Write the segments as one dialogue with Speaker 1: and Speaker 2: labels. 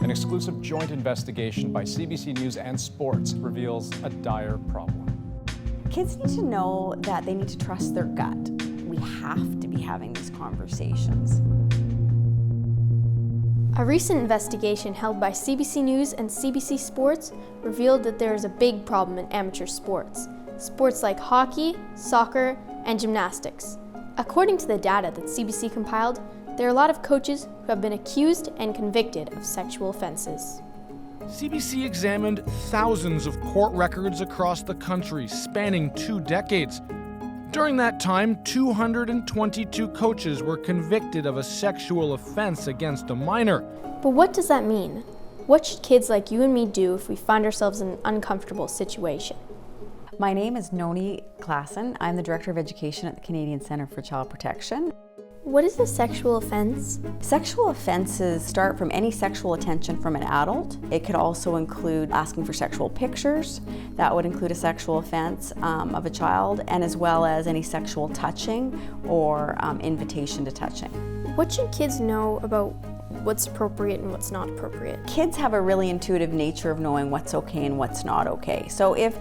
Speaker 1: An exclusive joint investigation by CBC News and Sports reveals a dire problem.
Speaker 2: Kids need to know that they need to trust their gut. We have to be having these conversations.
Speaker 3: A recent investigation held by CBC News and CBC Sports revealed that there is a big problem in amateur sports. Sports like hockey, soccer, and gymnastics. According to the data that CBC compiled, there are a lot of coaches who have been accused and convicted of sexual offenses.
Speaker 4: CBC examined thousands of court records across the country, spanning 2 decades. During that time, 222 coaches were convicted of a sexual offense against a minor.
Speaker 3: But what does that mean? What should kids like you and me do if we find ourselves in an uncomfortable situation?
Speaker 2: My name is Noni Klassen. I'm the Director of Education at the Canadian Centre for Child Protection.
Speaker 3: What is a sexual offense?
Speaker 2: Sexual offenses start from any sexual attention from an adult. It could also include asking for sexual pictures. That would include a sexual offense of a child, and as well as any sexual touching or invitation to touching.
Speaker 3: What should kids know about what's appropriate and what's not appropriate?
Speaker 2: Kids have a really intuitive nature of knowing what's okay and what's not okay. So if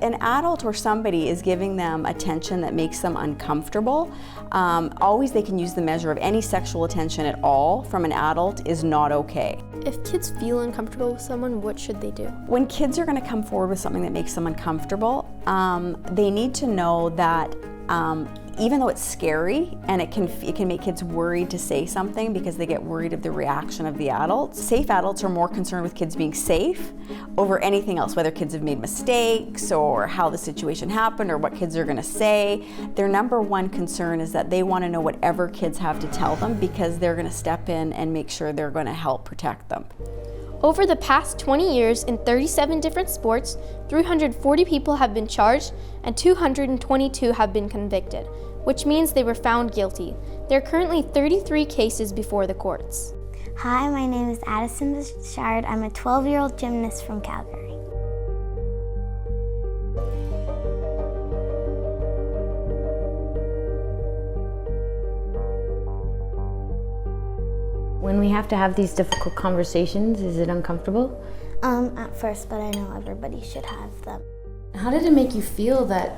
Speaker 2: an adult or somebody is giving them attention that makes them uncomfortable, always they can use the measure of any sexual attention at all from an adult is not okay.
Speaker 3: If kids feel uncomfortable with someone, what should they do?
Speaker 2: When kids are going to come forward with something that makes them uncomfortable, they need to know that even though it's scary and it can make kids worried to say something because they get worried of the reaction of the adults, safe adults are more concerned with kids being safe over anything else, whether kids have made mistakes or how the situation happened or what kids are going to say. Their number one concern is that they want to know whatever kids have to tell them because they're going to step in and make sure they're going to help protect them.
Speaker 3: Over the past 20 years in 37 different sports, 340 people have been charged and 222 have been convicted, which means they were found guilty. There are currently 33 cases before the courts.
Speaker 5: Hi, my name is Addison Bouchard. I'm a 12-year-old gymnast from Calgary.
Speaker 6: When we have to have these difficult conversations, is it uncomfortable?
Speaker 5: At first, but I know everybody should have them.
Speaker 6: How did it make you feel that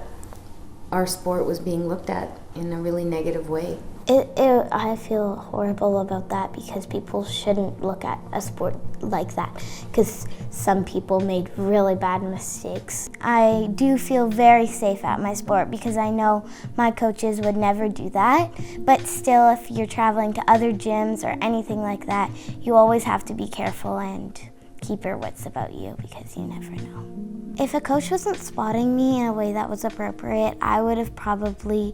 Speaker 6: our sport was being looked at in a really negative way?
Speaker 5: I feel horrible about that because people shouldn't look at a sport like that because some people made really bad mistakes. I do feel very safe at my sport because I know my coaches would never do that, but still if you're traveling to other gyms or anything like that, you always have to be careful and keep your wits about you because you never know. If a coach wasn't spotting me in a way that was appropriate, I would have probably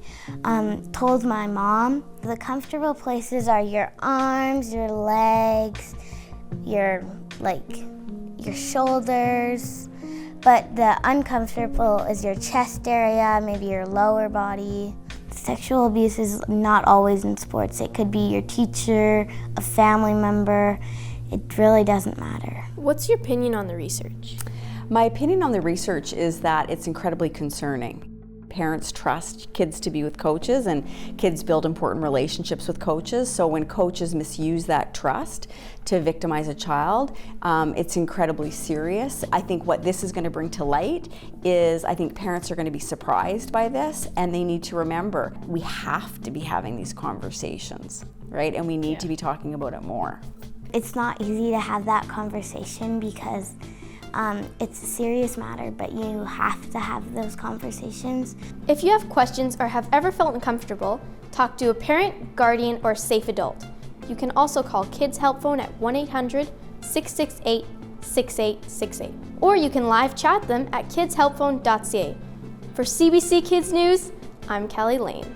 Speaker 5: told my mom. The comfortable places are your arms, your legs, your shoulders, but the uncomfortable is your chest area, maybe your lower body. Sexual abuse is not always in sports. It could be your teacher, a family member. It really doesn't matter.
Speaker 3: What's your opinion on the research?
Speaker 2: My opinion on the research is that it's incredibly concerning. Parents trust kids to be with coaches and kids build important relationships with coaches. So when coaches misuse that trust to victimize a child, it's incredibly serious. I think what this is going to bring to light is I think parents are going to be surprised by this and they need to remember we have to be having these conversations, right? And we need to be talking about it more.
Speaker 5: It's not easy to have that conversation because it's a serious matter, but you have to have those conversations.
Speaker 3: If you have questions or have ever felt uncomfortable, talk to a parent, guardian, or safe adult. You can also call Kids Help Phone at 1-800-668-6868, or you can live chat them at kidshelpphone.ca. For CBC Kids News, I'm Callie Lane.